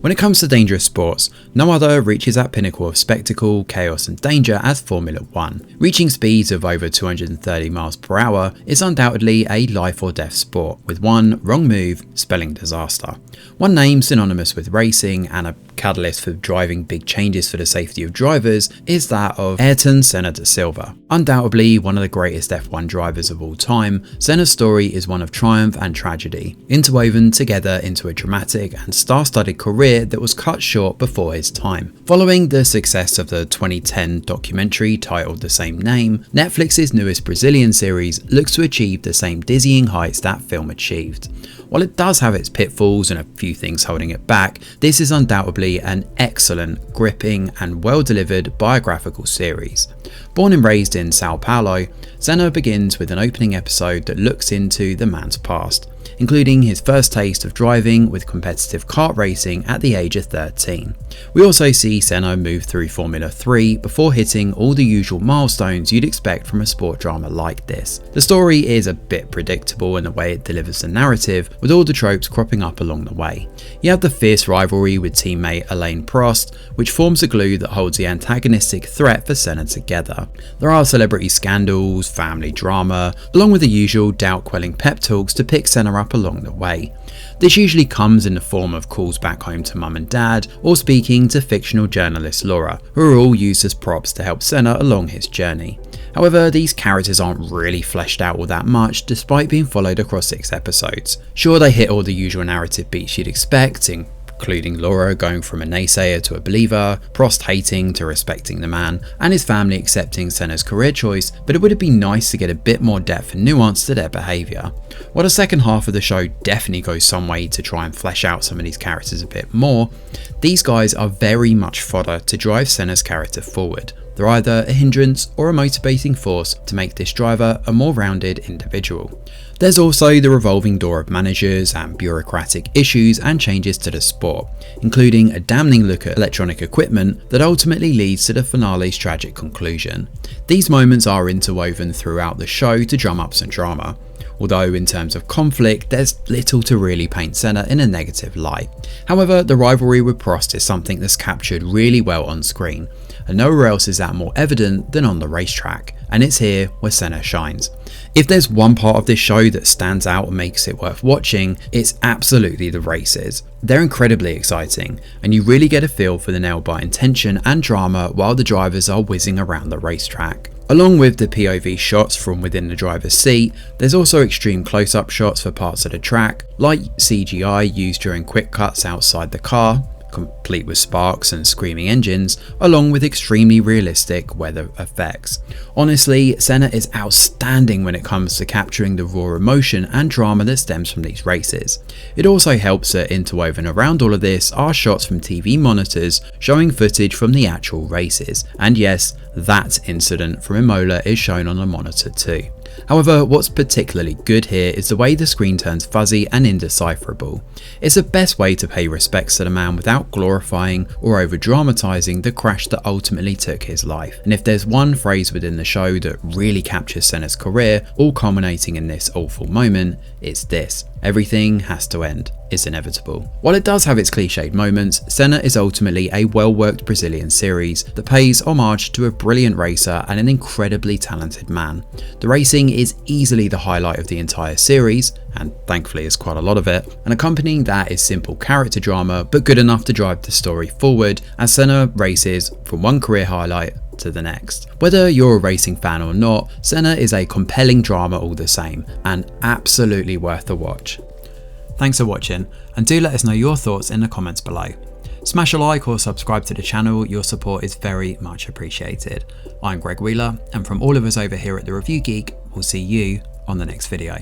When it comes to dangerous sports, no other reaches that pinnacle of spectacle, chaos and danger as Formula 1. Reaching speeds of over 230 miles per hour is undoubtedly a life or death sport, with one wrong move spelling disaster. One name synonymous with racing and a catalyst for driving big changes for the safety of drivers is that of Ayrton Senna da Silva. Undoubtedly one of the greatest F1 drivers of all time, Senna's story is one of triumph and tragedy, interwoven together into a dramatic and star-studded career that was cut short before his time. Following the success of the 2010 documentary titled the same name, Netflix's newest Brazilian series looks to achieve the same dizzying heights that film achieved. While it does have its pitfalls and a few things holding it back, this is undoubtedly an excellent, gripping and well-delivered biographical series. Born and raised in Sao Paulo, Senna begins with an opening episode that looks into the man's past, including his first taste of driving with competitive kart racing at the age of 13. We also see Senna move through Formula 3 before hitting all the usual milestones you'd expect from a sport drama like this. The story is a bit predictable in the way it delivers the narrative, with all the tropes cropping up along the way. You have the fierce rivalry with teammate Alain Prost, which forms the glue that holds the antagonistic threat for Senna together. There are celebrity scandals, family drama, along with the usual doubt-quelling pep talks to pick Senna up along the way. This usually comes in the form of calls back home to mum and dad, or speaking to fictional journalist Laura, who are all used as props to help Senna along his journey. However, these characters aren't really fleshed out all that much despite being followed across 6 episodes. Sure, they hit all the usual narrative beats you'd expect, including Laura going from a naysayer to a believer, Prost hating to respecting the man, and his family accepting Senna's career choice, but it would have been nice to get a bit more depth and nuance to their behaviour. While the second half of the show definitely goes some way to try and flesh out some of these characters a bit more, these guys are very much fodder to drive Senna's character forward. They're either a hindrance or a motivating force to make this driver a more rounded individual. There's also the revolving door of managers and bureaucratic issues and changes to the sport, including a damning look at electronic equipment that ultimately leads to the finale's tragic conclusion. These moments are interwoven throughout the show to drum up some drama, although in terms of conflict there's little to really paint Senna in a negative light. However, the rivalry with Prost is something that's captured really well on screen, and nowhere else is that more evident than on the racetrack, and it's here where Senna shines. If there's one part of this show that stands out and makes it worth watching, it's absolutely the races. They're incredibly exciting, and you really get a feel for the nail-biting tension and drama while the drivers are whizzing around the racetrack. Along with the POV shots from within the driver's seat, there's also extreme close-up shots for parts of the track, like CGI used during quick cuts outside the car, complete with sparks and screaming engines, along with extremely realistic weather effects. Honestly, Senna is outstanding when it comes to capturing the raw emotion and drama that stems from these races. It also helps that interwoven around all of this are shots from TV monitors showing footage from the actual races, and yes, that incident from Imola is shown on a monitor too. However, what's particularly good here is the way the screen turns fuzzy and indecipherable. It's the best way to pay respects to the man without glorifying or over dramatising the crash that ultimately took his life. And if there's one phrase within the show that really captures Senna's career, all culminating in this awful moment, it's this: everything has to end. It's inevitable. While it does have its cliched moments, Senna is ultimately a well-worked Brazilian series that pays homage to a brilliant racer and an incredibly talented man. The racing is easily the highlight of the entire series, and thankfully is quite a lot of it, and accompanying that is simple character drama but good enough to drive the story forward as Senna races from one career highlight to the next. Whether you're a racing fan or not, Senna is a compelling drama all the same, and absolutely worth a watch. Thanks for watching, and do let us know your thoughts in the comments below. Smash a like or subscribe to the channel, your support is very much appreciated. I'm Greg Wheeler, and from all of us over here at The Review Geek, we'll see you on the next video.